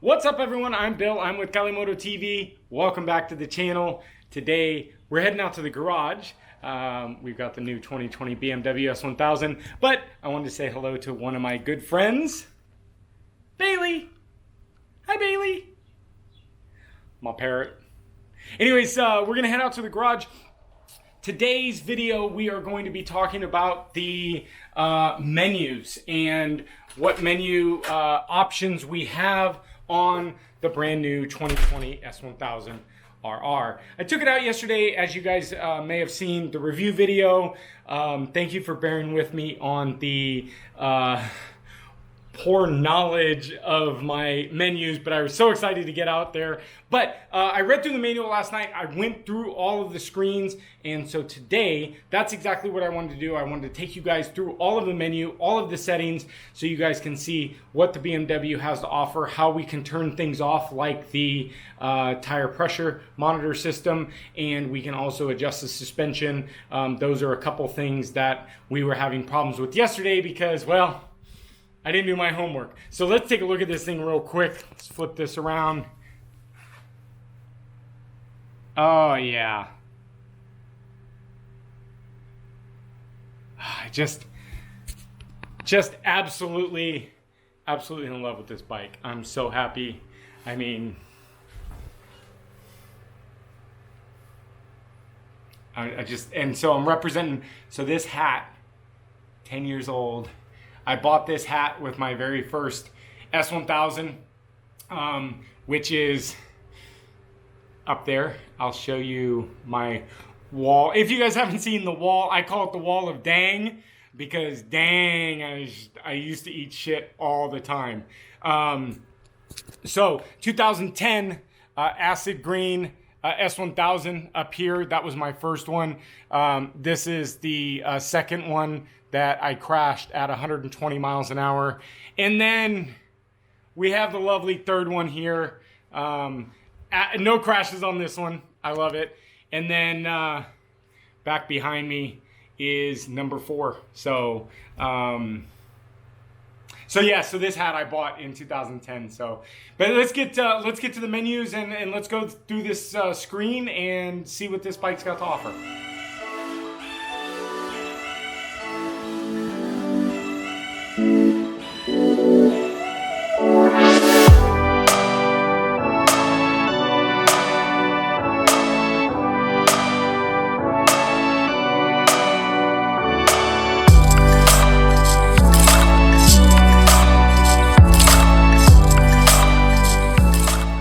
What's up, everyone? I'm Bill. I'm with Kalimoto TV. Welcome back to the channel. Today we're heading out to the garage. We've got the new 2020 BMW S1000, but I wanted to say hello to one of my good friends, Bailey. Hi, Bailey. My parrot. Anyways, we're gonna head out to the garage. Today's video, we are going to be talking about the menus and what menu options we have on the brand new 2020 S1000RR. I took it out yesterday, as you guys may have seen the review video. Thank you for bearing with me on the poor knowledge of my menus, but I was so excited to get out there. But I read through the manual last night. I went through all of the screens, and so today that's exactly what I wanted to do. I wanted to take you guys through all of the menu, all of the settings, so you guys can see what the BMW has to offer, how we can turn things off, like the tire pressure monitor system, and we can also adjust the suspension. Those are a couple things that we were having problems with yesterday because, well, I didn't do my homework. So let's take a look at this thing real quick. Let's flip this around. Oh yeah. Just absolutely in love with this bike. I'm so happy. I mean, and so I'm representing, so this hat, 10 years old. I bought this hat with my very first S1000, which is up there. I'll show you my wall. If you guys haven't seen the wall, I call it the wall of dang, because dang, I used to eat shit all the time. So 2010 acid green S1000 up here. That was my first one. This is the second one that I crashed at 120 miles an hour. And then we have the lovely third one here. No crashes on this one. I love it. And then back behind me is number 4. So yeah, so this hat I bought in 2010. So, but let's get to the menus and let's go through this screen and see what this bike's got to offer.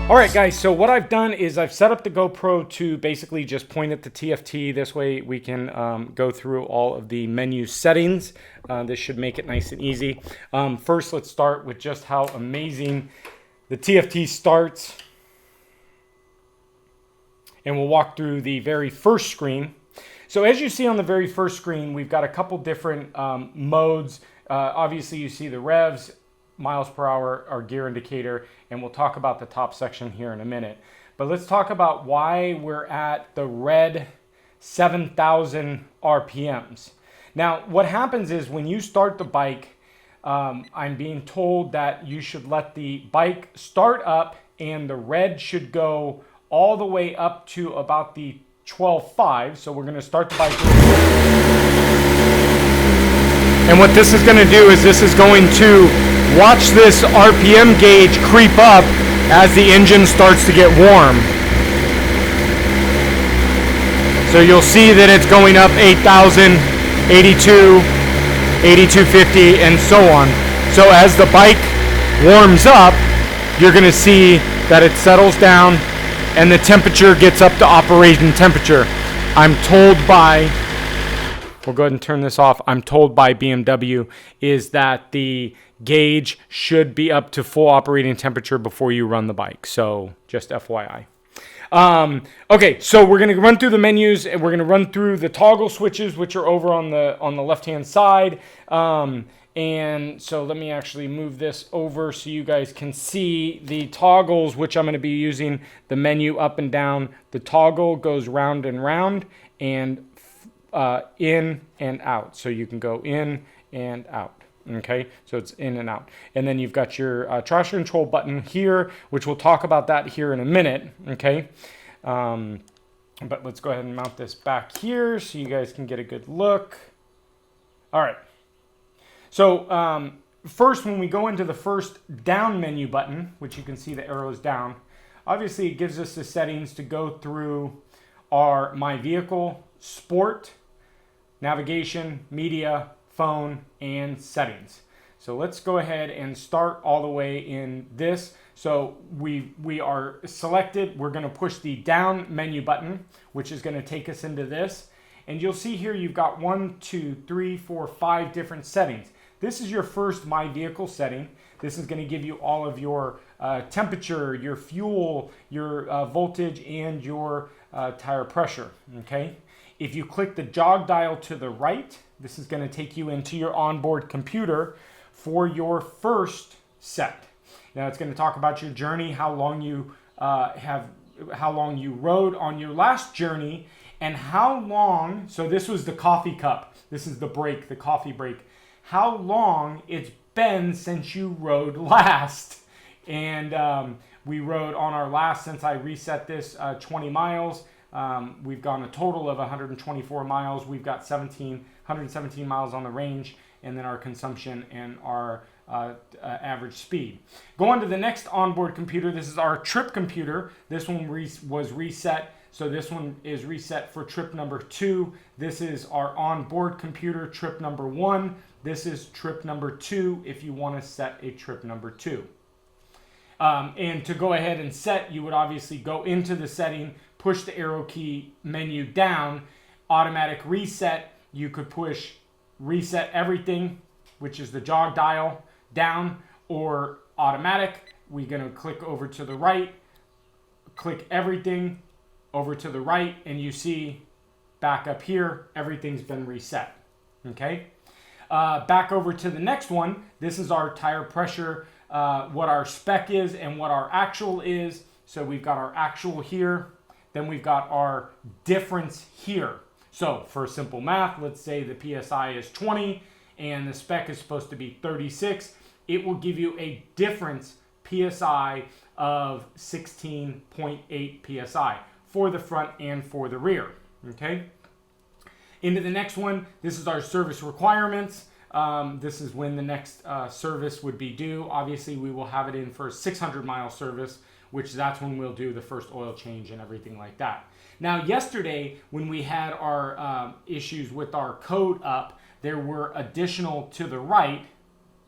Alright guys, so what I've done is I've set up the GoPro to basically just point at the TFT. This way we can go through all of the menu settings. This should make it nice and easy. First, let's start with just how amazing the TFT starts. And we'll walk through the very first screen. So as you see on the very first screen, we've got a couple different modes. Obviously you see the revs, miles per hour, our gear indicator, and we'll talk about the top section here in a minute. But let's talk about why we're at the red 7,000 RPMs. Now, what happens is when you start the bike, I'm being told that you should let the bike start up and the red should go all the way up to about the 12.5. So we're going to start the bike. And what this is going to do is this is going to watch this RPM gauge creep up as the engine starts to get warm. So you'll see that it's going up 8,000, 82, 8250, and so on. So as the bike warms up, you're going to see that it settles down and the temperature gets up to operating temperature. I'm told by, we'll go ahead and turn this off. I'm told by BMW is that the gauge should be up to full operating temperature before you run the bike. So just FYI. Okay, so we're going to run through the menus and we're going to run through the toggle switches, which are over on the left-hand side. And so let me actually move this over so you guys can see the toggles, which I'm going to be using the menu up and down. The toggle goes round and round and in and out. So you can go in and out. Okay, so it's in and out. And then you've got your traction control button here, which we'll talk about that here in a minute. Okay, but let's go ahead and mount this back here so you guys can get a good look. All right, so first, when we go into the first down menu button, which you can see the arrows down, obviously it gives us the settings to go through our My Vehicle, Sport, Navigation, Media, Phone, and Settings. So let's go ahead and start all the way in this. So we are selected. We're going to push the down menu button, which is going to take us into this. And you'll see here you've got 1, 2, 3, 4, 5 different settings. This is your first My Vehicle setting. This is going to give you all of your temperature, your fuel, your voltage, and your tire pressure. Okay. If you click the jog dial to the right, this is going to take you into your onboard computer for your first set. Now it's going to talk about your journey, how long you rode on your last journey, and how long. So this was the coffee cup. This is the break, the coffee break. How long it's been since you rode last. And we rode on our last, since I reset this, 20 miles. We've gone a total of 124 miles. We've got 117 miles on the range, and then our consumption and our average speed. Go on to the next onboard computer. This is our trip computer. This one was reset. So this one is reset for trip number 2. This is our onboard computer, trip number 1. This is trip number 2 if you want to set a trip number 2. And to go ahead and set, you would obviously go into the setting, push the arrow key menu down, automatic reset. You could push reset everything, which is the jog dial down, or automatic. We're going to click over to the right, click everything over to the right, and you see back up here, everything's been reset. Okay. Back over to the next one. This is our tire pressure, what our spec is and what our actual is. So we've got our actual here. Then we've got our difference here. So for simple math, let's say the PSI is 20 and the spec is supposed to be 36. It will give you a difference PSI of 16.8 PSI for the front and for the rear. Okay. Into the next one, this is our service requirements. This is when the next service would be due. Obviously, we will have it in for a 600-mile service, which that's when we'll do the first oil change and everything like that. Now, yesterday, when we had our issues with our code up, there were additional to the right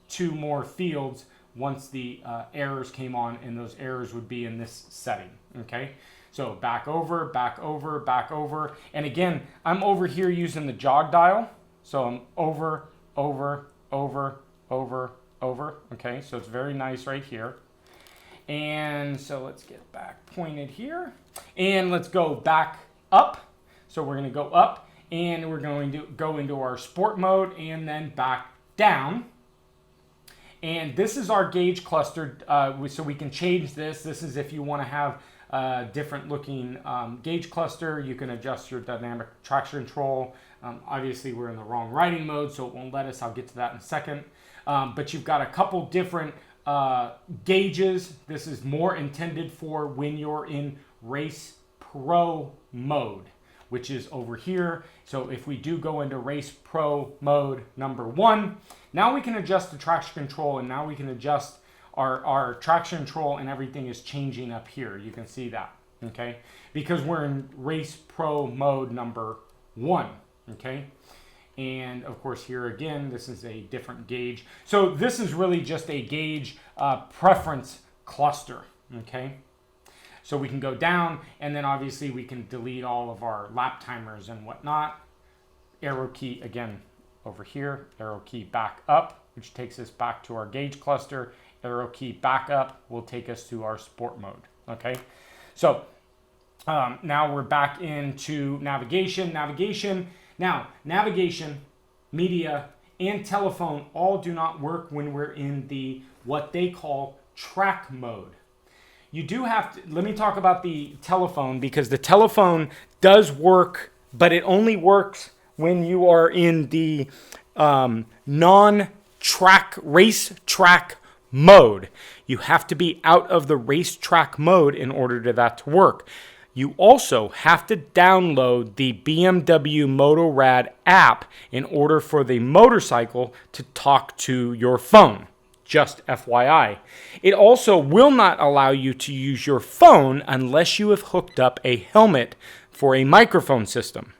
2 more fields once the errors came on, and those errors would be in this setting. Okay. So back over, back over, back over. And again, I'm over here using the jog dial. So I'm over, over, over, over, over. Okay, so it's very nice right here. And so let's get back pointed here. And let's go back up. So we're going to go up, and we're going to go into our sport mode and then back down. And this is our gauge cluster. So we can change this. This is if you want to have different looking gauge cluster. You can adjust your dynamic traction control. Obviously we're in the wrong riding mode, so it won't let us. I'll get to that in a second. But you've got a couple different gauges. This is more intended for when you're in race pro mode, which is over here. So if we do go into race pro mode number 1, now we can adjust the traction control, and now we can adjust our traction control, and everything is changing up here. You can see that, okay? Because we're in race pro mode number 1, okay? And of course here again, this is a different gauge. So this is really just a gauge preference cluster, okay? So we can go down, and then obviously we can delete all of our lap timers and whatnot. Arrow key again over here, arrow key back up, which takes us back to our gauge cluster. Arrow key back up will take us to our sport mode. Okay, so now we're back into navigation. Now, navigation, media, and telephone all do not work when we're in the what they call track mode. You do have to, let me talk about the telephone, because the telephone does work, but it only works when you are in the non racetrack mode. You have to be out of the racetrack mode in order for that to work. You also have to download the BMW Motorrad app in order for the motorcycle to talk to your phone. Just FYI. It also will not allow you to use your phone unless you have hooked up a helmet for a microphone system.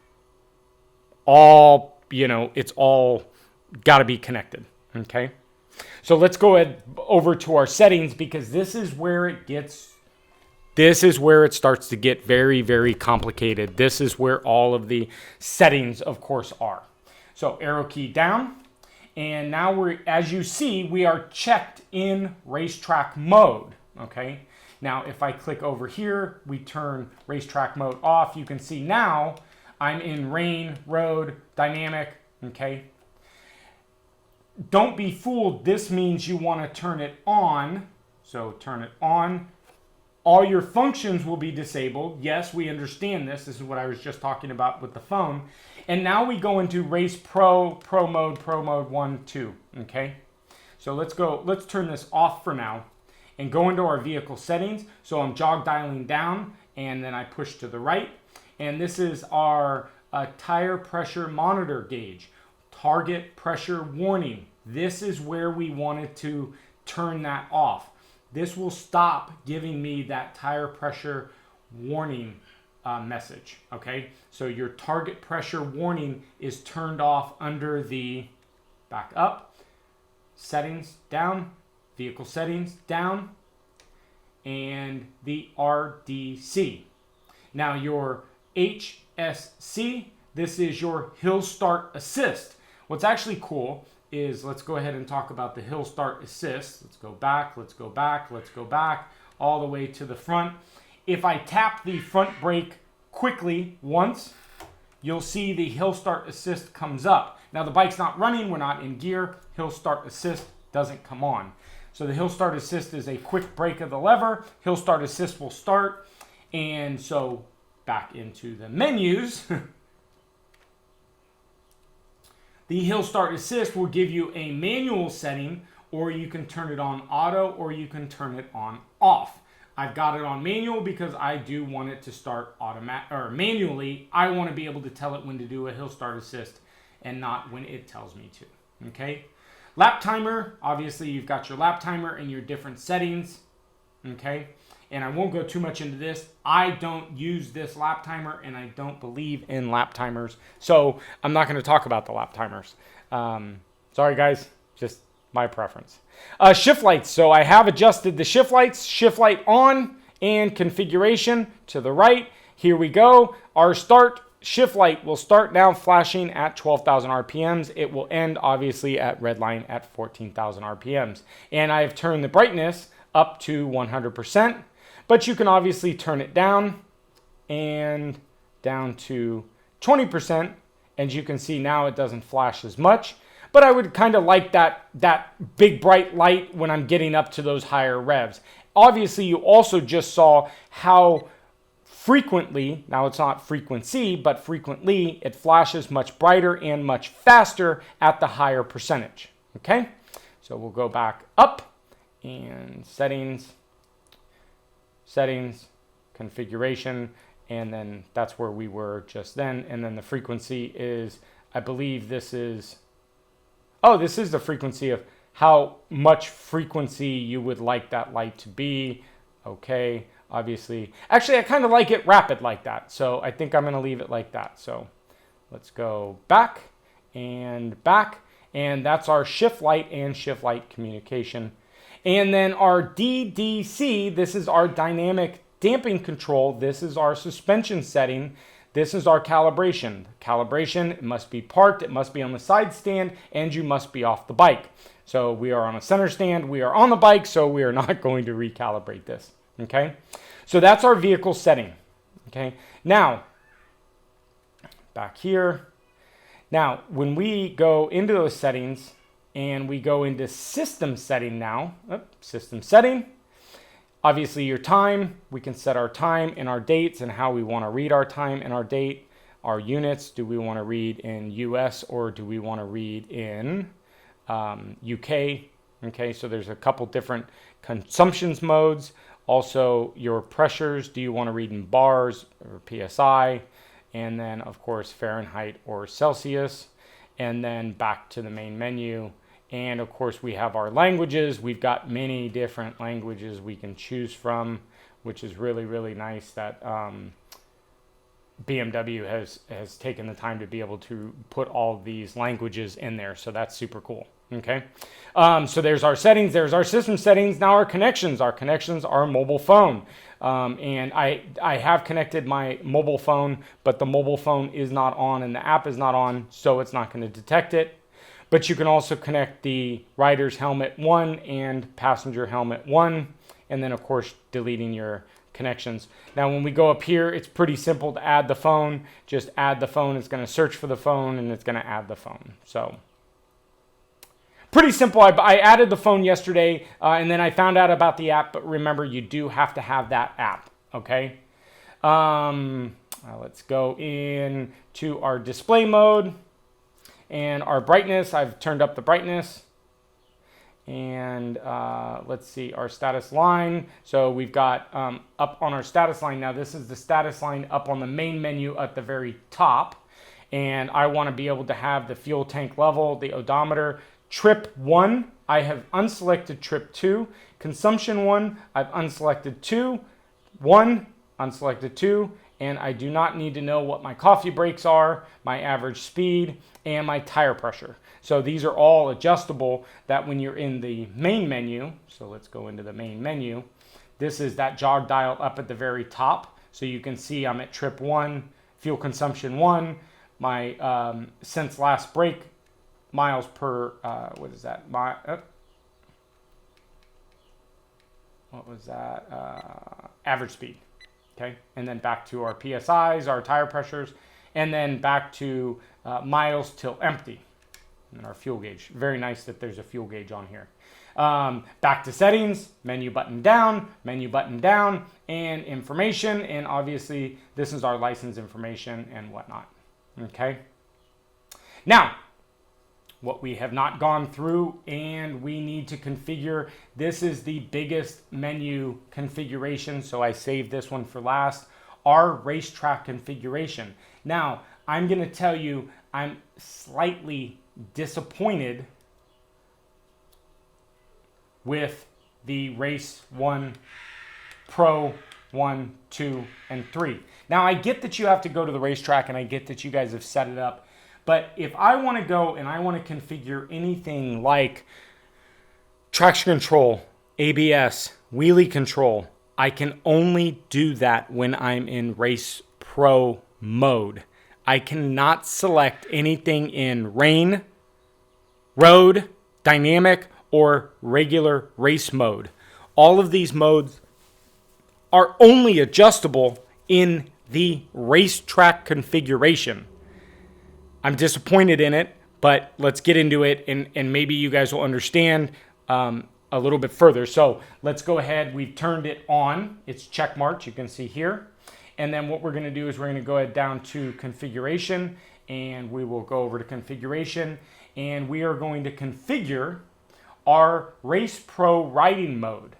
It's all got to be connected, okay? So let's go ahead over to our settings, because this is where it starts to get very, very complicated. This is where all of the settings, of course, are. So arrow key down, and now as you see, we are checked in racetrack mode, okay? Now, if I click over here, we turn racetrack mode off. You can see now I'm in rain, road, dynamic, okay? Don't be fooled. This means you want to turn it on. So turn it on. All your functions will be disabled. Yes, we understand this. This is what I was just talking about with the phone. And now we go into race pro mode 1, 2, okay? So let's turn this off for now and go into our vehicle settings. So I'm jog dialing down, and then I push to the right. And this is our tire pressure monitor gauge, target pressure warning. This is where we wanted to turn that off. This will stop giving me that tire pressure warning message, okay? So your target pressure warning is turned off under the back up, settings down, vehicle settings down, and the RDC. Now your HSC, this is your hill start assist. What's actually cool is, let's go ahead and talk about the hill start assist. Let's go back, all the way to the front. If I tap the front brake quickly once, you'll see the hill start assist comes up. Now the bike's not running, we're not in gear, hill start assist doesn't come on. So the hill start assist is a quick break of the lever, hill start assist will start, and so back into the menus. The hill start assist will give you a manual setting, or you can turn it on auto, or you can turn it on off. I've got it on manual because I do want it to start manually. I want to be able to tell it when to do a hill start assist and not when it tells me to, okay? Lap timer, obviously you've got your lap timer and your different settings, okay? And I won't go too much into this. I don't use this lap timer, and I don't believe in lap timers. So I'm not going to talk about the lap timers. Sorry, guys. Just my preference. Shift lights. So I have adjusted the shift lights. Shift light on and configuration to the right. Here we go. Our start shift light will start now flashing at 12,000 RPMs. It will end, obviously, at red line at 14,000 RPMs. And I've turned the brightness up to 100%. But you can obviously turn it down and down to 20%. And you can see now it doesn't flash as much. But I would kind of like that big bright light when I'm getting up to those higher revs. Obviously, you also just saw how frequently, now it's not frequency, but frequently, it flashes much brighter and much faster at the higher percentage. Okay? So we'll go back up and settings, configuration, and then that's where we were just then. And then the frequency is, I believe this is the frequency of how much frequency you would like that light to be. Okay, obviously. Actually, I kind of like it rapid like that, so I think I'm going to leave it like that. So let's go back, and that's our shift light and shift light communication. And then our DDC, this is our dynamic damping control. This is our suspension setting. This is our calibration. Calibration, it must be parked, it must be on the side stand, and you must be off the bike. So we are on a center stand, we are on the bike, so we are not going to recalibrate this, okay? So that's our vehicle setting, okay? Now, back here. Now, when we go into those settings and we go into system setting now, system setting, obviously your time, we can set our time and our dates and how we want to read our time and our date. Our units, do we want to read in US or do we want to read in UK. Okay, so there's a couple different consumptions modes. Also, your pressures. Do you want to read in bars or PSI? And then, of course, Fahrenheit or Celsius. And then back to the main menu. And of course, we have our languages. We've got many different languages we can choose from, which is really, really nice that BMW has taken the time to be able to put all these languages in there. So that's super cool. Okay. So there's our settings. There's our system settings. Now our connections. Our connections are mobile phone. And I have connected my mobile phone, but the mobile phone is not on and the app is not on, so it's not going to detect it. But you can also connect the rider's helmet 1 and passenger helmet 1, and then of course deleting your connections. Now when we go up here, it's pretty simple to add the phone. Just add the phone. It's going to search for the phone and it's going to add the phone. So pretty simple. I added the phone yesterday and then I found out about the app, but remember, you do have to have that app. Okay. Let's go into our display mode and our brightness. I've turned up the brightness. And let's see our status line. So we've got up on our status line. Now this is the status line up on the main menu at the very top. And I want to be able to have the fuel tank level, the odometer, trip 1. I have unselected trip 2. Consumption 1, I've unselected 2. 1, unselected 2. And I do not need to know what my coffee breaks are, my average speed, and my tire pressure. So these are all adjustable that when you're in the main menu. So let's go into the main menu. This is that jog dial up at the very top. So you can see I'm at trip 1, fuel consumption 1, my since last break, miles per, what is that? What was that? Average speed. Okay, and then back to our PSIs, our tire pressures, and then back to miles till empty, and our fuel gauge. Very nice that there's a fuel gauge on here. Back to settings, menu button down, and information, and obviously this is our license information and whatnot. Okay, now what we have not gone through and we need to configure. This is the biggest menu configuration, so I saved this one for last. Our racetrack configuration. Now, I'm going to tell you I'm slightly disappointed with the Race 1 Pro 1, 2, and 3. Now, I get that you have to go to the racetrack and I get that you guys have set it up. But if I want to go and I want to configure anything like traction control, ABS, wheelie control, I can only do that when I'm in Race Pro mode. I cannot select anything in rain, road, dynamic, or regular race mode. All of these modes are only adjustable in the racetrack configuration. I'm disappointed in it, but let's get into it and maybe you guys will understand a little bit further. So let's go ahead. We've turned it on. It's check marked. You can see here. And then what we're going to do is we're going to go ahead down to configuration, and we will go over to configuration, and we are going to configure our Race Pro riding mode.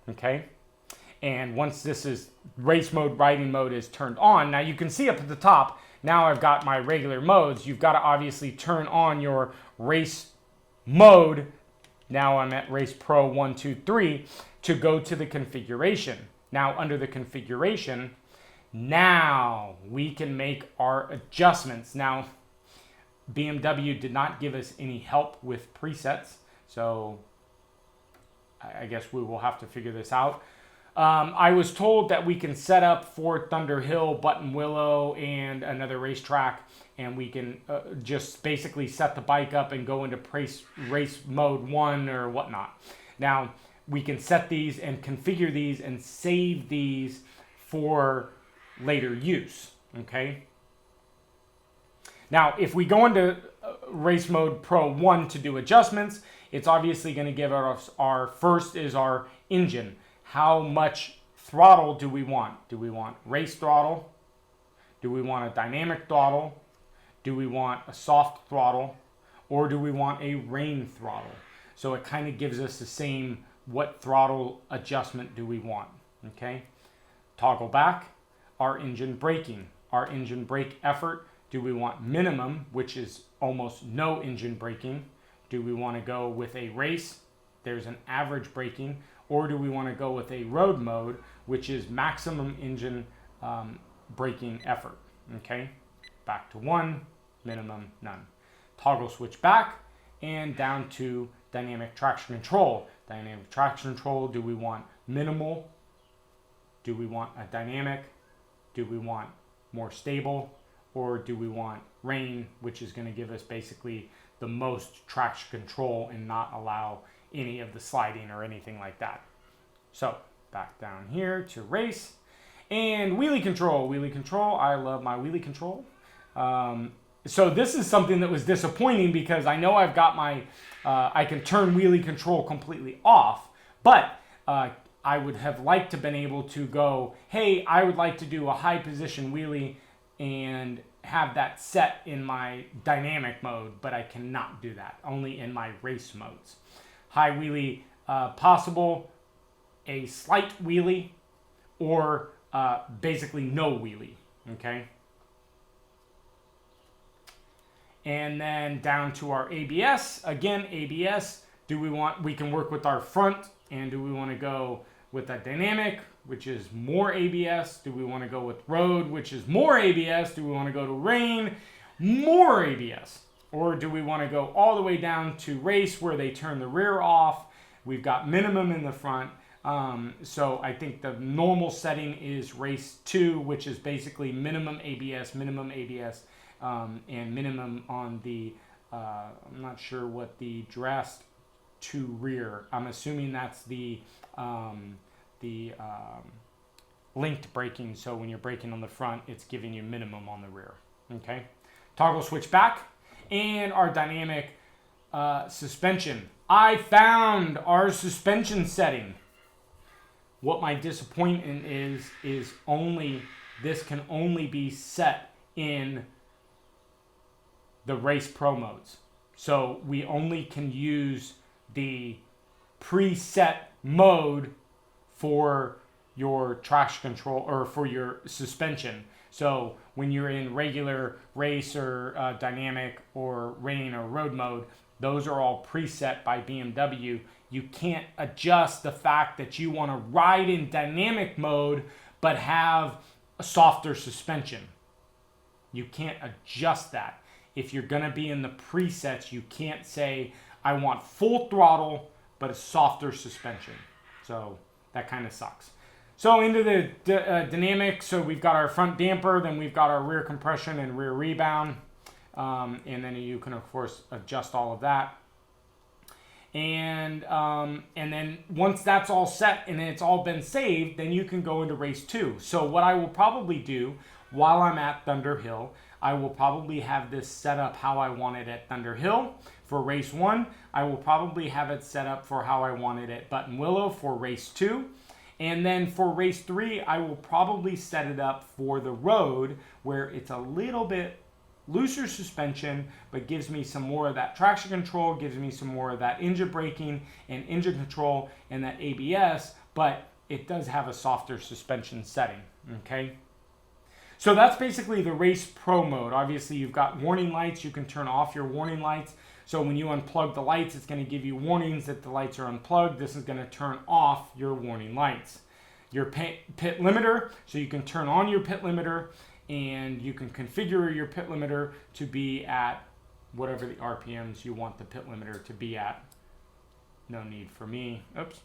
Okay. And once this is race mode, riding mode is turned on, now you can see up at the top, now I've got my regular modes. You've got to obviously turn on your race mode. Now I'm at Race Pro 1, 2, 3 to go to the configuration. Now under the configuration, now we can make our adjustments. Now BMW did not give us any help with presets, so I guess we will have to figure this out. I was told that we can set up for Thunder Hill, Button Willow, and another racetrack, and we can just basically set the bike up and go into race mode 1 or whatnot. Now, we can set these and configure these and save these for later use, okay? Now, if we go into race mode Pro 1 to do adjustments, it's obviously going to give us our first is our engine. How much throttle do we want? Do we want race throttle? Do we want a dynamic throttle? Do we want a soft throttle? or do we want a rain throttle? So it kind of gives us the same, what throttle adjustment do we want, okay? Toggle back, our engine braking. Our engine brake effort, do we want minimum, which is almost no engine braking? Do we want to go with a race? There's an average braking. Or do we want to go with a road mode, which is maximum engine braking effort, okay? Back to 1, minimum, none. Toggle switch back and down to dynamic traction control. Dynamic traction control, do we want minimal? Do we want a dynamic? Do we want more stable? Or do we want rain, which is going to give us basically the most traction control and not allow any of the sliding or anything like that? So back down here to race and wheelie control. Wheelie control, I love my wheelie control. So this is something that was disappointing because I know I've got my, I can turn wheelie control completely off, but I would have liked to been able to go, hey, I would like to do a high position wheelie and have that set in my dynamic mode, but I cannot do that, only in my race modes. High wheelie possible, a slight wheelie, or basically no wheelie, okay? And then down to our ABS. Again, ABS, we can work with our front, and do we want to go with a dynamic, which is more ABS? Do we want to go with road, which is more ABS? Do we want to go to rain, more ABS? Or do we want to go all the way down to race where they turn the rear off? We've got minimum in the front. So I think the normal setting is race 2, which is basically minimum ABS, and minimum on the, I'm not sure what the dressed to rear. I'm assuming that's the linked braking. So when you're braking on the front, it's giving you minimum on the rear. Okay. Toggle switch back and our dynamic suspension. I found our suspension setting. What my disappointment is only this can only be set in the race pro modes. So we only can use the preset mode for your traction control or for your suspension. So when you're in regular race or dynamic or rain or road mode, those are all preset by BMW. You can't adjust the fact that you want to ride in dynamic mode but have a softer suspension. You can't adjust that. If you're going to be in the presets, you can't say, I want full throttle but a softer suspension. So that kind of sucks. So into the dynamic, so we've got our front damper, then we've got our rear compression and rear rebound. And then you can, of course, adjust all of that. And then once that's all set and it's all been saved, then you can go into race 2. So what I will probably do while I'm at Thunder Hill, I will probably have this set up how I want it at Thunder Hill. For race 1, I will probably have it set up for how I want it at Button Willow for race 2. And then for race 3, I will probably set it up for the road where it's a little bit looser suspension, but gives me some more of that traction control, gives me some more of that engine braking and engine control and that ABS, but it does have a softer suspension setting, okay? So that's basically the race pro mode. Obviously, you've got warning lights. You can turn off your warning lights. So when you unplug the lights, it's going to give you warnings that the lights are unplugged. This is going to turn off your warning lights. Your pit limiter, so you can turn on your pit limiter and you can configure your pit limiter to be at whatever the RPMs you want the pit limiter to be at. No need for me. Oops.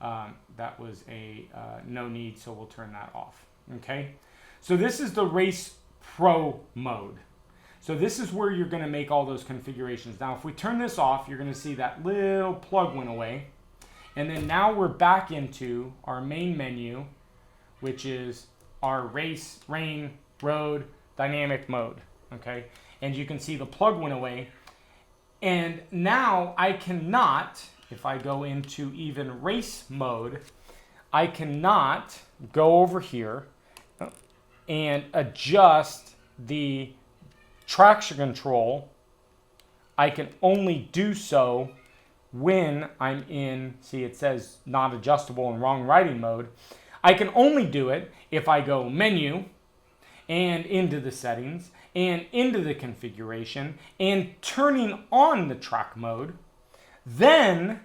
That was a no need, so we'll turn that off. Okay. So this is the race pro mode. So this is where you're going to make all those configurations. Now, if we turn this off, you're going to see that little plug went away. And then now we're back into our main menu, which is our race, rain, road, dynamic mode. Okay. And you can see the plug went away. And now I cannot, if I go into even race mode, I cannot go over here and adjust the traction control I can only do so when I'm in, see it says not adjustable in wrong riding mode. I can only do it if I go menu and into the settings and into the configuration and turning on the track mode. Then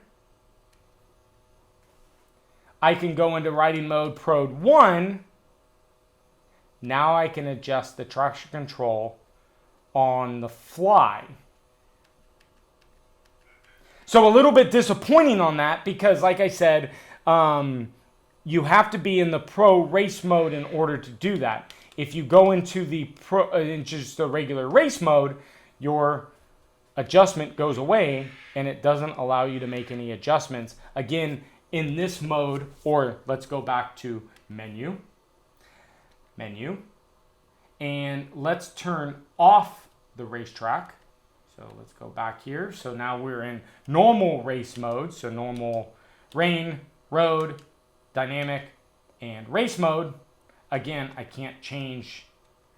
I can go into riding mode Prode 1. Now I can adjust the traction control on the fly. So a little bit disappointing on that because, like I said, you have to be in the Pro race mode in order to do that. If you go into the just the regular race mode, your adjustment goes away and it doesn't allow you to make any adjustments. Again, in this mode, or let's go back to menu, and let's turn off the racetrack. So let's go back here. So now we're in normal race mode. So normal rain, road, dynamic, and race mode. Again, I can't change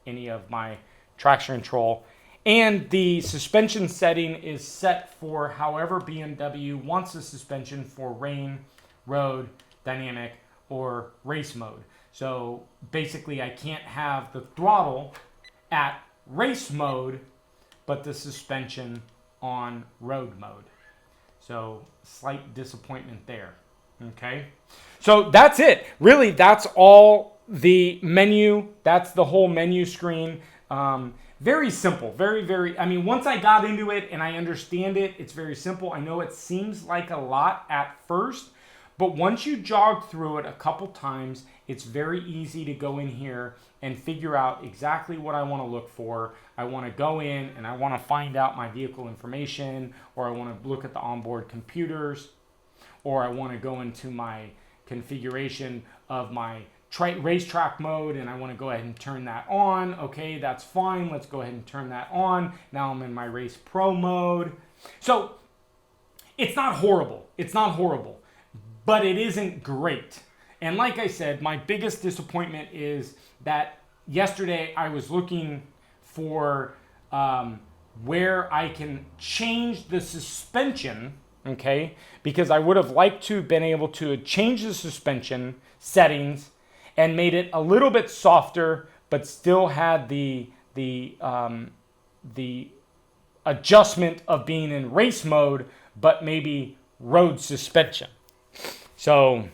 any of my traction control. And the suspension setting is set for however BMW wants the suspension for rain, road, dynamic, or race mode. So basically I can't have the throttle at race mode but the suspension on road mode. So slight disappointment there. Okay, so that's it. Really, that's all the menu. That's the whole menu screen. Very simple. Very, I mean, once I got into it and I understand it, it's very simple. I know it seems like a lot at first, but once you jog through it a couple times, it's very easy to go in here and figure out exactly what I want to look for. I want to go in and I want to find out my vehicle information, or I want to look at the onboard computers, or I want to go into my configuration of my racetrack mode and I want to go ahead and turn that on. Okay, that's fine. Let's go ahead and turn that on. Now I'm in my race pro mode. So it's not horrible. It's not horrible, but it isn't great. And like I said, my biggest disappointment is that yesterday I was looking for where I can change the suspension, okay? Because I would have liked to have been able to change the suspension settings and made it a little bit softer, but still had the adjustment of being in race mode, but maybe road suspension. So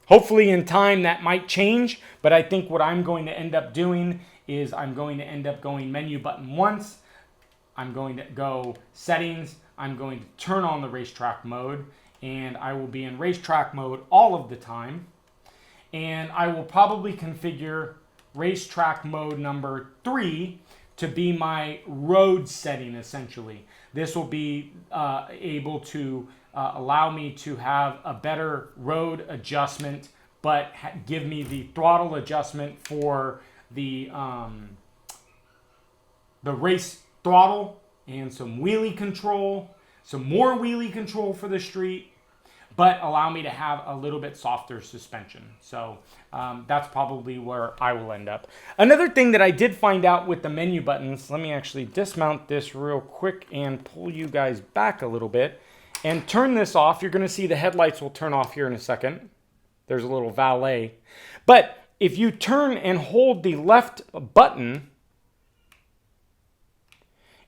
hopefully in time that might change, but I think what I'm going to end up doing is I'm going to end up going menu button once. I'm going to go settings. I'm going to turn on the racetrack mode, and I will be in racetrack mode all of the time. And I will probably configure racetrack mode number 3 to be my road setting, essentially. This will be able to allow me to have a better road adjustment, but give me the throttle adjustment for the race throttle and some wheelie control, some more wheelie control for the street, but allow me to have a little bit softer suspension. So that's probably where I will end up. Another thing that I did find out with the menu buttons, let me actually dismount this real quick and pull you guys back a little bit and turn this off. You're gonna see the headlights will turn off here in a second. There's a little valet. But if you turn and hold the left button,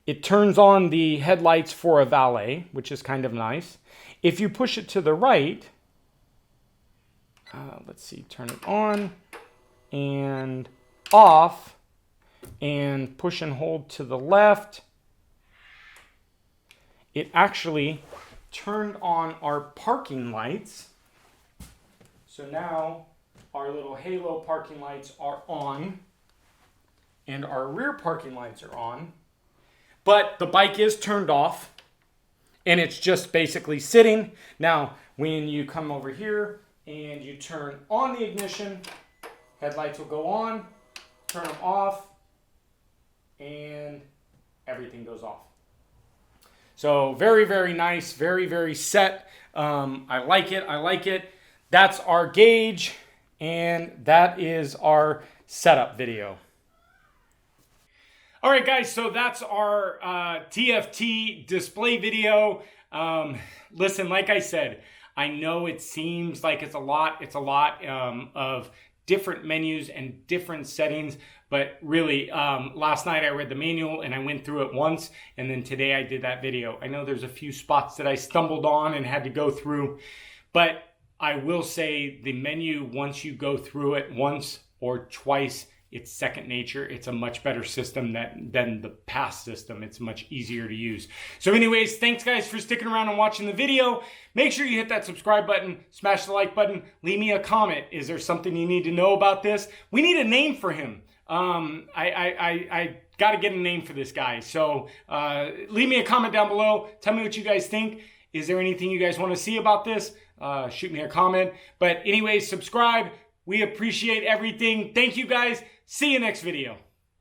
it turns on the headlights for a valet, which is kind of nice. If you push it to the right, let's see, turn it on and off, and push and hold to the left, it actually turned on our parking lights. So now our little halo parking lights are on and our rear parking lights are on, but the bike is turned off and it's just basically sitting. Now, when you come over here and you turn on the ignition, headlights will go on, turn them off, and everything goes off. So very, very nice, very, very set. I like it, I like it. That's our gauge, and that is our setup video. All right, guys, so that's our TFT display video. Listen, like I said, I know it seems like it's a lot of different menus and different settings, but really, last night I read the manual and I went through it once, and then today I did that video. I know there's a few spots that I stumbled on and had to go through, but I will say the menu, once you go through it once or twice, it's second nature. It's a much better system than the past system. It's much easier to use. So anyways, thanks guys for sticking around and watching the video. Make sure you hit that subscribe button, smash the like button, leave me a comment. Is there something you need to know about this? We need a name for him. I got to get a name for this guy. So leave me a comment down below. Tell me what you guys think. Is there anything you guys want to see about this? Shoot me a comment. But anyways, subscribe. We appreciate everything. Thank you guys. See you next video.